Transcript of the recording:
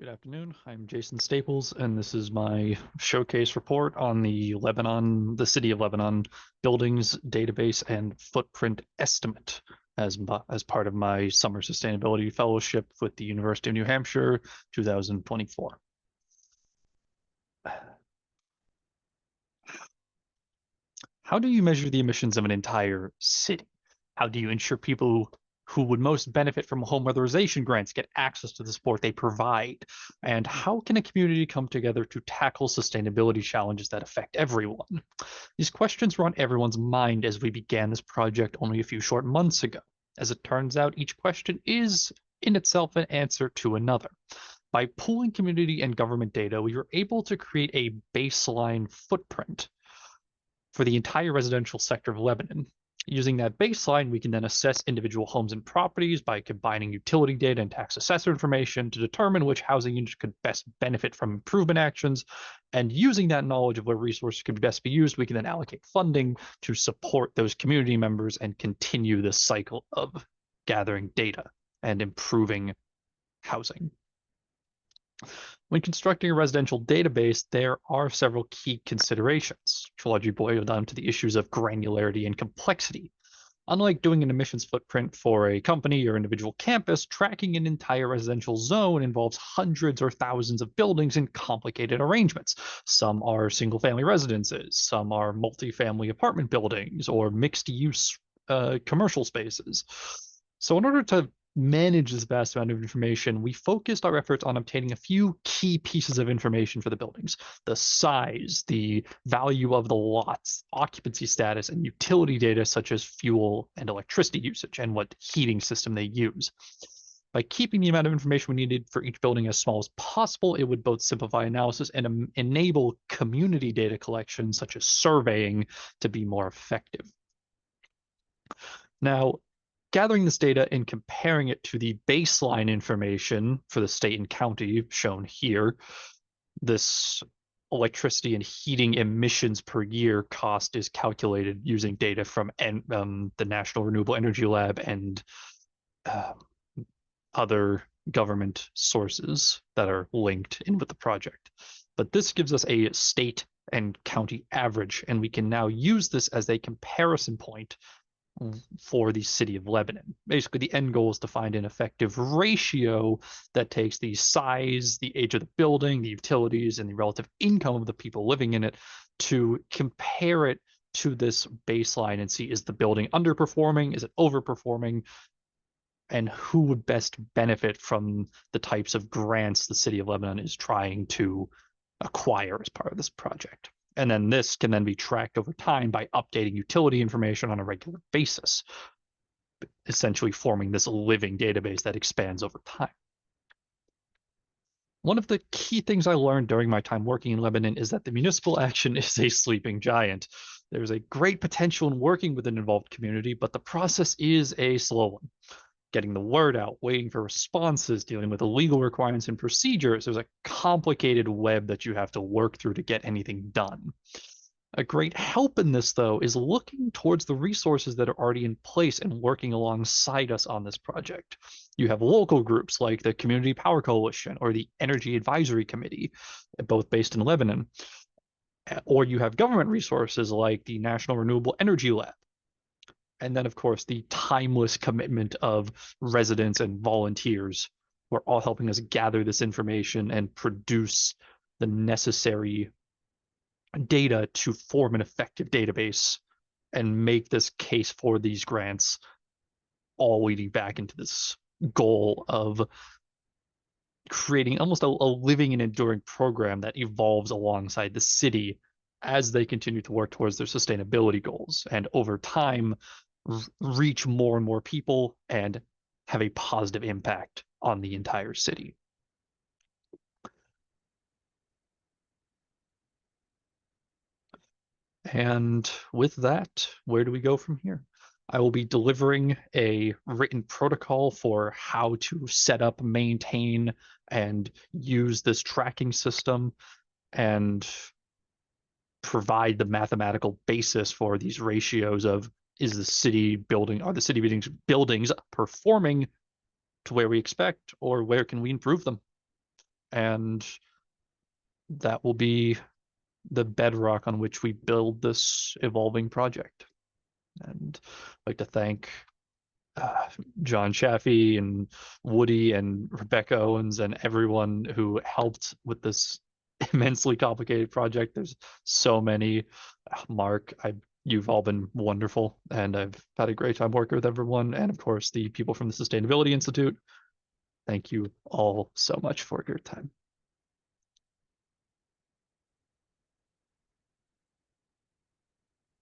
Good afternoon. I'm Jason Staples, and this is my showcase report on the City of Lebanon Buildings Database and Footprint Estimate as part of my Summer Sustainability Fellowship with the University of New Hampshire 2024. How do you measure the emissions of an entire city? How do you ensure people who would most benefit from home weatherization grants get access to the support they provide? And how can a community come together to tackle sustainability challenges that affect everyone? These questions were on everyone's mind as we began this project only a few short months ago. As it turns out, each question is in itself an answer to another. By pooling community and government data, we were able to create a baseline footprint for the entire residential sector of Lebanon. Using that baseline, we can then assess individual homes and properties by combining utility data and tax assessor information to determine which housing units could best benefit from improvement actions. And using that knowledge of where resources could best be used, we can then allocate funding to support those community members and continue this cycle of gathering data and improving housing. When constructing a residential database, there are several key considerations, which largely boil down to the issues of granularity and complexity. Unlike doing an emissions footprint for a company or individual campus, tracking an entire residential zone involves hundreds or thousands of buildings in complicated arrangements. Some are single-family residences, some are multi-family apartment buildings, or mixed-use commercial spaces. So in order to manage this vast amount of information, we focused our efforts on obtaining a few key pieces of information for the buildings: the size, the value of the lots, occupancy status, and utility data such as fuel and electricity usage and what heating system they use. By keeping the amount of information we needed for each building as small as possible, it would both simplify analysis and enable community data collection, such as surveying, to be more effective. Now, gathering this data and comparing it to the baseline information for the state and county shown here, this electricity and heating emissions per year cost is calculated using data from the National Renewable Energy Lab and uh, other government sources that are linked in with the project. But this gives us a state and county average, and we can now use this as a comparison point for the city of Lebanon. Basically, the end goal is to find an effective ratio that takes the size, the age of the building, the utilities, and the relative income of the people living in it to compare it to this baseline and see, is the building underperforming? Is it overperforming? And who would best benefit from the types of grants the city of Lebanon is trying to acquire as part of this project. And then this can then be tracked over time by updating utility information on a regular basis, essentially forming this living database that expands over time. One of the key things I learned during my time working in Lebanon is that the municipal action is a sleeping giant. There's a great potential in working with an involved community, but the process is a slow one. Getting the word out, waiting for responses, dealing with the legal requirements and procedures. There's a complicated web that you have to work through to get anything done. A great help in this, though, is looking towards the resources that are already in place and working alongside us on this project. You have local groups like the Community Power Coalition or the Energy Advisory Committee, both based in Lebanon. Or you have government resources like the National Renewable Energy Lab. And then, of course, the timeless commitment of residents and volunteers who are all helping us gather this information and produce the necessary data to form an effective database and make this case for these grants, all leading back into this goal of creating almost a living and enduring program that evolves alongside the city as they continue to work towards their sustainability goals, and over time reach more and more people and have a positive impact on the entire city. And with that, where do we go from here? I will be delivering a written protocol for how to set up, maintain, and use this tracking system and provide the mathematical basis for these ratios of, are the city buildings performing to where we expect, or where can we improve them? and that will be the bedrock on which we build this evolving project. And I'd like to thank uh, John Chaffee and Woody and Rebecca Owens and everyone who helped with this immensely complicated project. There's so many. Mark, you've all been wonderful, and I've had a great time working with everyone. And of course, the people from the Sustainability Institute. Thank you all so much for your time.